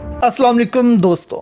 अस्सलाम वालेकुम दोस्तों,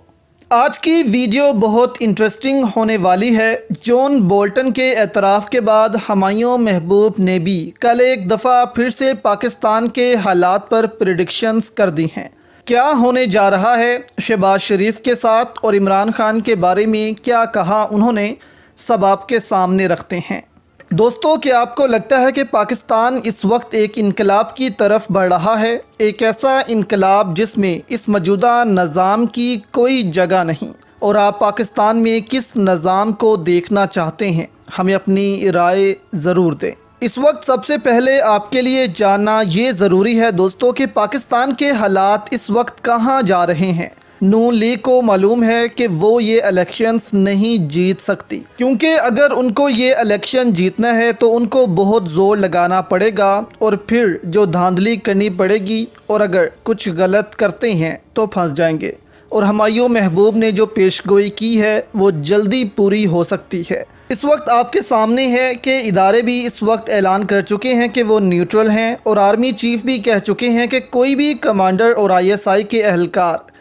आज की वीडियो बहुत इंटरेस्टिंग होने वाली है। जॉन बोल्टन के एतराफ़ के बाद हुमायूं महबूब ने भी कल एक दफ़ा फिर से पाकिस्तान के हालात पर प्रेडिक्शंस कर दी हैं। क्या होने जा रहा है शहबाज शरीफ के साथ और इमरान खान के बारे में क्या कहा उन्होंने, सब आपके सामने रखते हैं। दोस्तों, क्या आपको लगता है कि पाकिस्तान इस वक्त एक इनकलाब की तरफ बढ़ रहा है? एक ऐसा इनकलाब जिसमें इस मौजूदा निज़ाम की कोई जगह नहीं, और आप पाकिस्तान में किस निज़ाम को देखना चाहते हैं? हमें अपनी राय ज़रूर दें। इस वक्त सबसे पहले आपके लिए जानना ये ज़रूरी है दोस्तों कि पाकिस्तान के हालात इस वक्त कहाँ जा रहे हैं। नून लीग को मालूम है कि वो ये इलेक्शंस नहीं जीत सकती, क्योंकि अगर उनको ये इलेक्शन जीतना है तो उनको बहुत ज़ोर लगाना पड़ेगा और फिर जो धांधली करनी पड़ेगी, और अगर कुछ गलत करते हैं तो फंस जाएंगे। और हुमायूं महबूब ने जो पेशगोई की है वो जल्दी पूरी हो सकती है। इस वक्त आपके सामने है कि इदारे भी इस वक्त ऐलान कर चुके हैं कि वो न्यूट्रल हैं, और आर्मी चीफ भी कह चुके हैं कि कोई भी कमांडर और ISI के अहलकार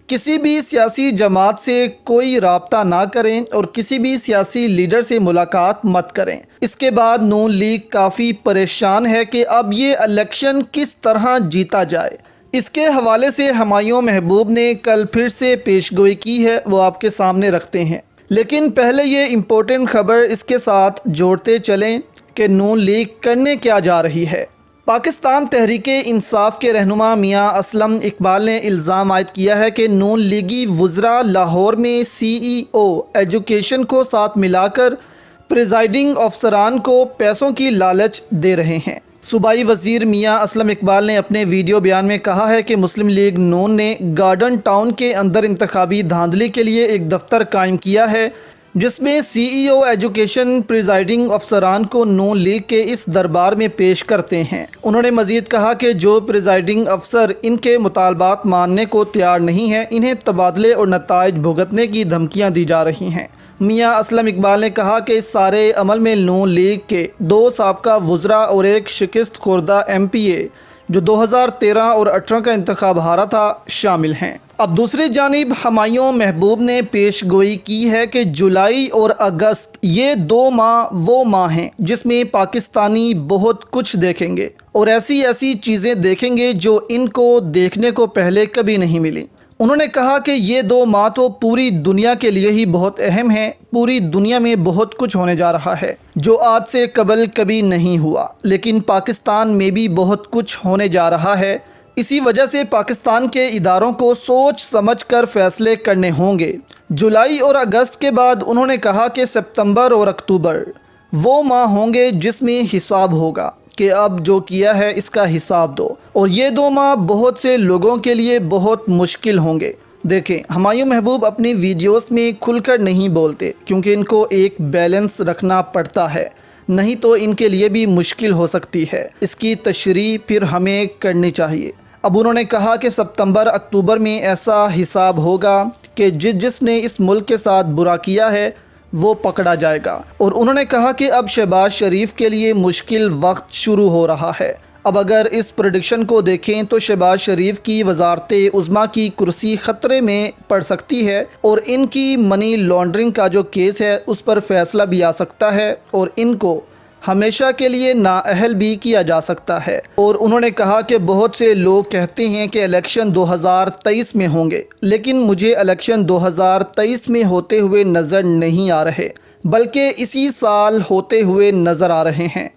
किसी भी सियासी जमात से कोई राब्ता ना करें और किसी भी सियासी लीडर से मुलाकात मत करें। इसके बाद नून लीग काफ़ी परेशान है कि अब ये इलेक्शन किस तरह जीता जाए। इसके हवाले से हुमायूं महबूब ने कल फिर से पेशगोई की है, वो आपके सामने रखते हैं। लेकिन पहले ये इम्पोर्टेंट खबर इसके साथ जोड़ते चलें कि नून लीग करने क्या जा रही है। पाकिस्तान तहरीके इंसाफ के रहनुमा मियाँ असलम इकबाल ने इल्ज़ाम आयद किया है कि नून लीगी वुज़रा लाहौर में CEO एजुकेशन को साथ मिलाकर प्रिजाइडिंग अफसरान को पैसों की लालच दे रहे हैं। सूबाई वज़ीर मियाँ असलम इकबाल ने अपने वीडियो बयान में कहा है कि मुस्लिम लीग नून ने गार्डन टाउन के अंदर इंतखाबी धांधली के लिए एक दफ्तर कायम किया है, जिसमें CEO एजुकेशन प्रिजाइडिंग अफसरान को नून लीग के इस दरबार में पेश करते हैं। उन्होंने मज़ीद कहा कि जो प्रिजाइडिंग अफसर इनके मुतालबात मानने को तैयार नहीं है, इन्हें तबादले और नताइज भुगतने की धमकियां दी जा रही हैं। मियाँ असलम इकबाल ने कहा कि इस सारे अमल में नून लीग के 2 साबका वुज़रा और एक शिकस्त खुर्दा MPA जो 2013 और 18 का इंतखाब हारा था शामिल हैं। अब दूसरी जानिब हुमायूं महबूब ने पेशगोई की है कि जुलाई और अगस्त ये 2 माह वो माह हैं जिसमें पाकिस्तानी बहुत कुछ देखेंगे, और ऐसी ऐसी चीज़ें देखेंगे जो इनको देखने को पहले कभी नहीं मिली। उन्होंने कहा कि ये 2 माह तो पूरी दुनिया के लिए ही बहुत अहम है। पूरी दुनिया में बहुत कुछ होने जा रहा है जो आज से कबल कभी नहीं हुआ, लेकिन पाकिस्तान में भी बहुत कुछ होने जा रहा है। इसी वजह से पाकिस्तान के इदारों को सोच समझ कर फैसले करने होंगे। जुलाई और अगस्त के बाद उन्होंने कहा कि सितंबर और अक्टूबर वो माह होंगे जिसमें हिसाब होगा कि अब जो किया है इसका हिसाब दो, और ये 2 माह बहुत से लोगों के लिए बहुत मुश्किल होंगे। देखें, हुमायूं महबूब अपनी वीडियोस में खुलकर नहीं बोलते क्योंकि इनको एक बैलेंस रखना पड़ता है, नहीं तो इनके लिए भी मुश्किल हो सकती है। इसकी तशरीह फिर हमें करनी चाहिए। अब उन्होंने कहा कि सितंबर अक्टूबर में ऐसा हिसाब होगा कि जिसने इस मुल्क के साथ बुरा किया है वो पकड़ा जाएगा, और उन्होंने कहा कि अब शहबाज शरीफ के लिए मुश्किल वक्त शुरू हो रहा है। अब अगर इस प्रेडिक्शन को देखें तो शहबाज शरीफ की वज़ारत उज़्मा की कुर्सी ख़तरे में पड़ सकती है, और इनकी मनी लॉन्ड्रिंग का जो केस है उस पर फैसला भी आ सकता है, और इनको हमेशा के लिए नाअहल भी किया जा सकता है। और उन्होंने कहा कि बहुत से लोग कहते हैं कि इलेक्शन 2023 में होंगे, लेकिन मुझे इलेक्शन 2023 में होते हुए नज़र नहीं आ रहे, बल्कि इसी साल होते हुए नज़र आ रहे हैं।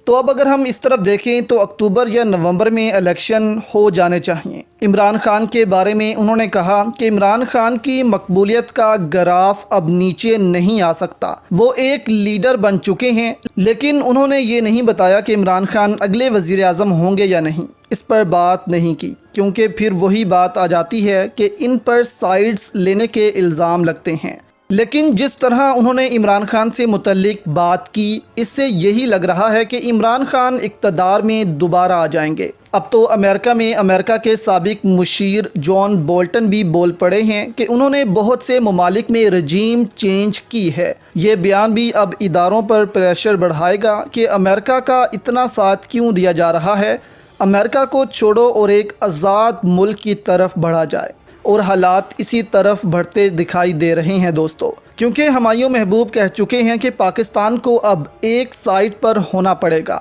तो अब अगर हम इस तरफ देखें तो अक्टूबर या नवंबर में इलेक्शन हो जाने चाहिए। इमरान खान के बारे में उन्होंने कहा कि इमरान खान की मकबूलियत का ग्राफ अब नीचे नहीं आ सकता, वो एक लीडर बन चुके हैं। लेकिन उन्होंने ये नहीं बताया कि इमरान खान अगले वज़ीर आज़म होंगे या नहीं, इस पर बात नहीं की, क्योंकि फिर वही बात आ जाती है कि इन पर साइड्स लेने के इल्ज़ाम लगते हैं। लेकिन जिस तरह उन्होंने इमरान खान से मुतल्लिक बात की, इससे यही लग रहा है कि इमरान खान इक़्तिदार में दोबारा आ जाएंगे। अब तो अमेरिका में अमेरिका के साबिक मुशीर जॉन बोल्टन भी बोल पड़े हैं कि उन्होंने बहुत से ममालिक में रजीम चेंज की है। ये बयान भी अब इदारों पर प्रेशर बढ़ाएगा कि अमेरिका का इतना साथ क्यों दिया जा रहा है, अमेरिका को छोड़ो और एक आज़ाद मुल्क की तरफ बढ़ा जाए। اور حالات اسی طرف بڑھتے دکھائی دے رہے ہیں دوستو، کیونکہ ہمایوں محبوب کہہ چکے ہیں کہ پاکستان کو اب ایک سائیڈ پر ہونا پڑے گا،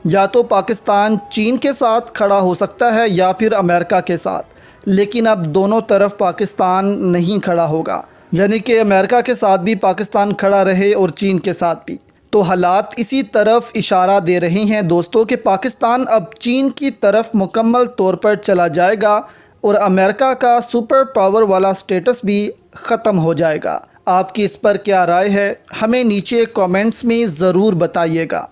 یا تو پاکستان چین کے ساتھ کھڑا ہو سکتا ہے یا پھر امریکہ کے ساتھ، لیکن اب دونوں طرف پاکستان نہیں کھڑا ہوگا، یعنی کہ امریکہ کے ساتھ بھی پاکستان کھڑا رہے اور چین کے ساتھ بھی۔ تو حالات اسی طرف اشارہ دے رہے ہیں دوستو کہ پاکستان اب چین کی طرف مکمل طور پر چلا جائے گا اور امریکہ کا سپر پاور والا سٹیٹس بھی ختم ہو جائے گا۔ آپ کی اس پر کیا رائے ہے؟ ہمیں نیچے کامنٹس میں ضرور بتائیے گا۔